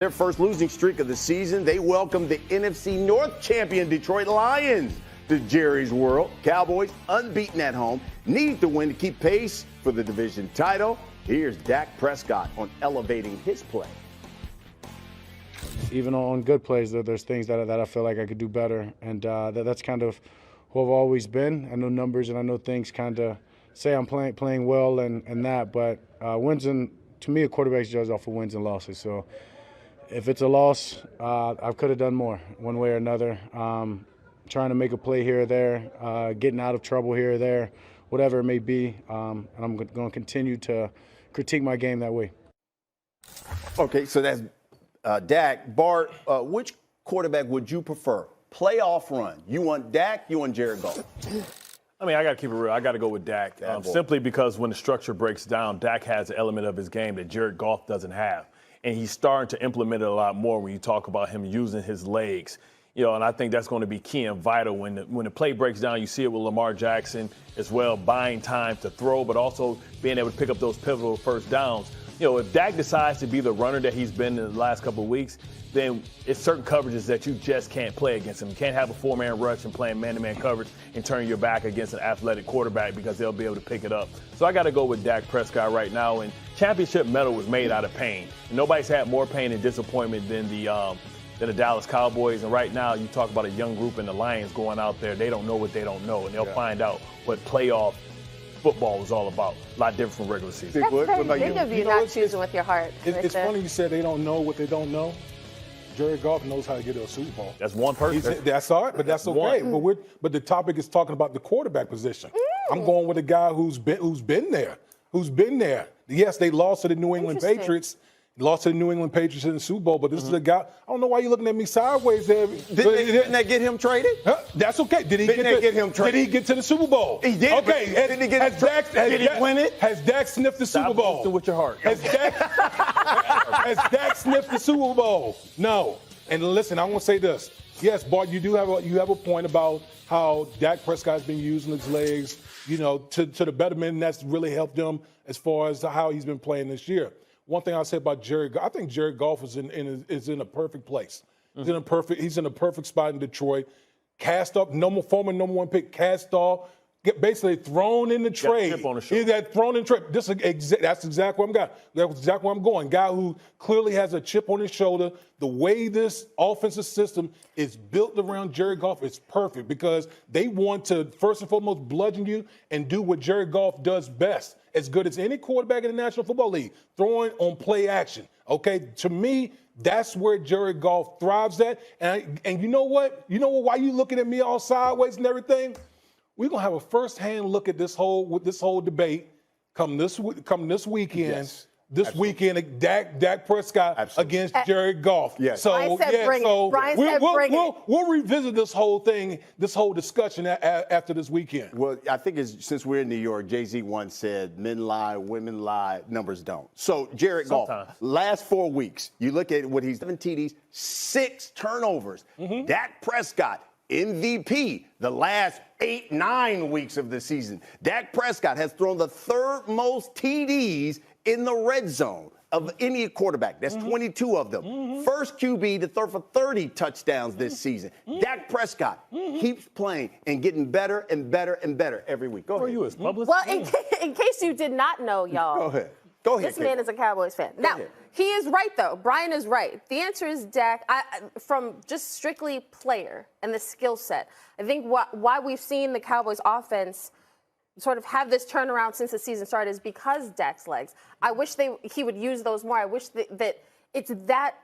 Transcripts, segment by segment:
Their first losing streak of the season, they welcomed the NFC North champion Detroit Lions to Jerry's World. Cowboys, unbeaten at home, need to win to keep pace for the division title. Here's Dak Prescott on elevating his play. Even on good plays, there's things that I feel like I could do better, and that's kind of who I've always been. I know numbers and I know things kind of say I'm playing well and that, but wins and to me, a quarterback's judged off of wins and losses. So if it's a loss, I could have done more one way or another. Trying to make a play here or there, getting out of trouble here or there, whatever it may be, and I'm going to continue to critique my game that way. Okay, so that's Dak. Bart, which quarterback would you prefer? Playoff run. You want Dak, you want Jared Goff? I mean, I got to keep it real. I got to go with Dak, simply because when the structure breaks down, Dak has an element of his game that Jared Goff doesn't have. And he's starting to implement it a lot more when you talk about him using his legs. You know, and I think that's going to be key and vital when the play breaks down. You see it with Lamar Jackson as well, buying time to throw, but also being able to pick up those pivotal first downs. You know, if Dak decides to be the runner that he's been in the last couple of weeks, then it's certain coverages that you just can't play against him. You can't have a four-man rush and playing man-to-man coverage and turn your back against an athletic quarterback because they'll be able to pick it up. So I got to go with Dak Prescott right now. And championship medal was made out of pain. And nobody's had more pain and disappointment than the Dallas Cowboys. And right now, you talk about a young group in the Lions going out there. They don't know what they don't know, and they'll find out what playoff football is all about. A lot different from regular season. That's very big of you not choosing with your heart. It's funny you said they don't know what they don't know. Jared Goff knows how to get to a Super Bowl. That's one person. That's all right, but that's okay. But the topic is talking about the quarterback position. I'm going with a guy who's been there. Yes, they lost to the New England Patriots. Lost to the New England Patriots in the Super Bowl, but this is a guy. I don't know why you're looking at me sideways there. Didn't they get him traded? Huh? That's okay. Did he get to the Super Bowl? He did. Okay. Did he win it? Has Dak sniffed the Super Bowl? Stop with your heart. Has Dak sniffed the Super Bowl? No. And listen, I want to say this. Yes, Bart, you have a point about how Dak Prescott has been using his legs, you know, to the betterment, and that's really helped him as far as how he's been playing this year. One thing I'll say about Jared Goff, I think Jared Goff is in a perfect place. He's in a perfect spot in Detroit. Cast off, former number one pick, cast off, get basically thrown in the trade. He got thrown in trade. That's exactly where I'm going. Guy who clearly has a chip on his shoulder. The way this offensive system is built around Jared Goff is perfect because they want to first and foremost bludgeon you and do what Jared Goff does best, as good as any quarterback in the National Football League, throwing on play action. Okay, to me, that's where Jared Goff thrives at. And you know what? You know what? Why you looking at me all sideways and everything? We're gonna have a first-hand look at this whole debate come this weekend. Yes. This weekend, Dak Prescott against Jared Goff. Yes. So we'll revisit this whole thing, this whole discussion after this weekend. Well, I think since we're in New York, Jay-Z once said, men lie, women lie, numbers don't. So Jared Goff, last 4 weeks, you look at what he's 7 TDs, 6 turnovers. Dak Prescott, MVP the last 8-9 weeks of the season. Dak Prescott has thrown the 3rd most TDs in the red zone of any quarterback. That's 22 of them. First QB to throw for 30 touchdowns this season. Dak Prescott keeps playing and getting better and better and better every week. Go ahead. You as publicist? Well, in case you did not know, y'all. Go ahead. This man is a Cowboys fan. Now, he is right, though. Brian is right. The answer is Dak. From just strictly player and the skill set, I think why we've seen the Cowboys offense sort of have this turnaround since the season started is because Dak's legs. I wish he would use those more. I wish that it's that.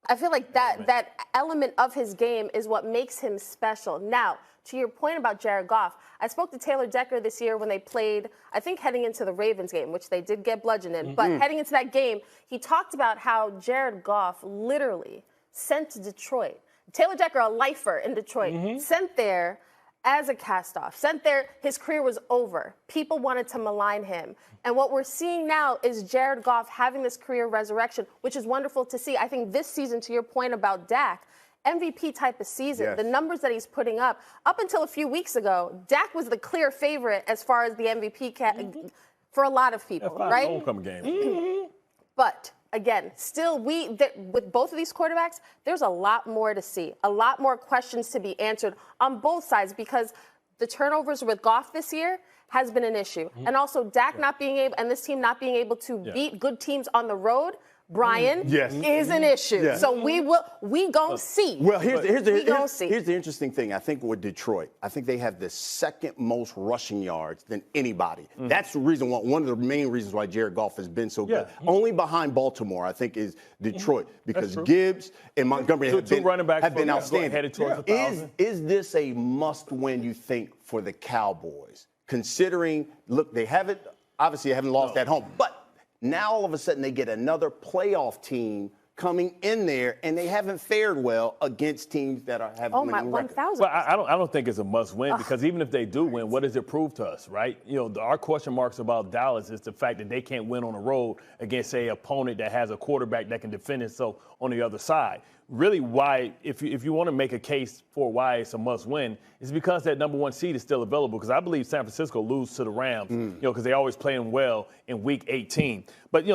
I feel like that element of his game is what makes him special. Now, to your point about Jared Goff, I spoke to Taylor Decker this year when they played, I think heading into the Ravens game, which they did get bludgeoned in. But heading into that game, he talked about how Jared Goff literally sent to Detroit. Taylor Decker, a lifer in Detroit, sent there as a cast-off. Sent there, his career was over. People wanted to malign him. And what we're seeing now is Jared Goff having this career resurrection, which is wonderful to see. I think this season, to your point about Dak, MVP type of season, the numbers that he's putting up until a few weeks ago, Dak was the clear favorite as far as the MVP for a lot of people, right? Homecoming game. But again, still with both of these quarterbacks, there's a lot more to see, a lot more questions to be answered on both sides because the turnovers with Goff this year has been an issue. And also Dak not being able, and this team not being able to beat good teams on the road, Brian, is an issue. Yeah. So we gonna see. Well, here's the interesting thing. I think with Detroit, I think they have the second most rushing yards than anybody. That's the reason one of the main reasons why Jared Goff has been so good. Only behind Baltimore, I think, is Detroit because Gibbs and Montgomery have been outstanding. Headed towards 1,000. Is this a must-win, you think, for the Cowboys? Considering, look, they haven't lost at home, but now all of a sudden they get another playoff team coming in there, and they haven't fared well against teams that have winning records. 1,000. Well, I don't think it's a must-win because even if they do win, what does it prove to us, right? Our question marks about Dallas is the fact that they can't win on the road against an opponent that has a quarterback that can defend itself on the other side. Really, why, if you want to make a case for why it's a must-win, is because that number 1 seed is still available. Because I believe San Francisco lose to the Rams, because they always play them well in Week 18. But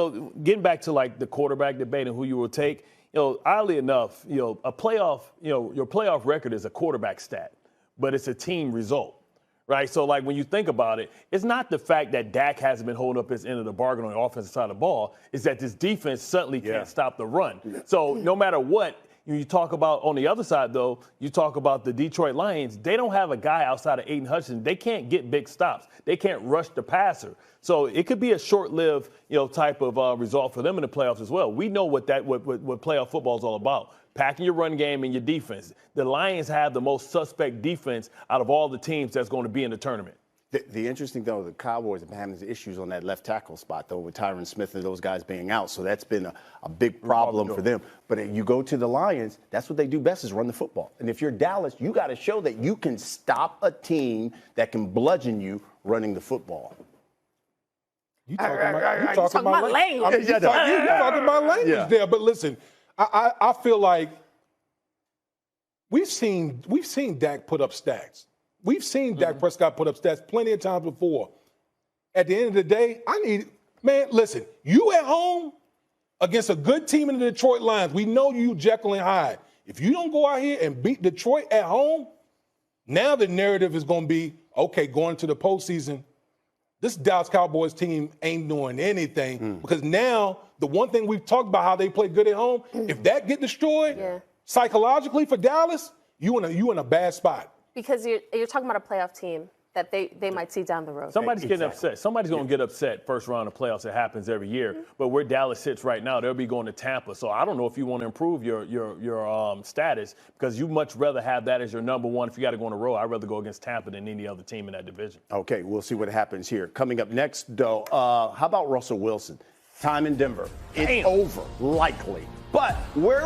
getting back to like the quarterback debate and who you will take, oddly enough, your playoff record is a quarterback stat, but it's a team result. Right, so like when you think about it, it's not the fact that Dak hasn't been holding up his end of the bargain on the offensive side of the ball. It's that this defense suddenly can't stop the run. So no matter what you talk about on the other side, though, you talk about the Detroit Lions. They don't have a guy outside of Aiden Hutchinson. They can't get big stops. They can't rush the passer. So it could be a short-lived, type of result for them in the playoffs as well. We know what playoff football is all about. Packing your run game and your defense. The Lions have the most suspect defense out of all the teams that's going to be in the tournament. The interesting, though, the Cowboys have been having issues on that left tackle spot, though, with Tyron Smith and those guys being out. So that's been a big problem for them. But you go to the Lions, that's what they do best is run the football. And if you're Dallas, you got to show that you can stop a team that can bludgeon you running the football. You talking my language. You're talking my language there. But listen, I feel like we've seen Dak put up stats. We've seen Dak Prescott put up stats plenty of times before. At the end of the day, listen, you at home against a good team in the Detroit Lions, we know you Jekyll and Hyde. If you don't go out here and beat Detroit at home, now the narrative is going to be, okay, going to the postseason, this Dallas Cowboys team ain't doing anything because now the one thing we've talked about how they play good at home, if that get destroyed psychologically for Dallas, you in a bad spot. Because you're talking about a playoff team that they might see down the road. Somebody's getting upset. Somebody's going to get upset first round of playoffs. It happens every year. But where Dallas sits right now, they'll be going to Tampa. So I don't know if you want to improve your status because you much rather have that as your number 1. If you got to go on the road, I'd rather go against Tampa than any other team in that division. Okay, we'll see what happens here. Coming up next, though, how about Russell Wilson? Time in Denver. It's over, likely. But where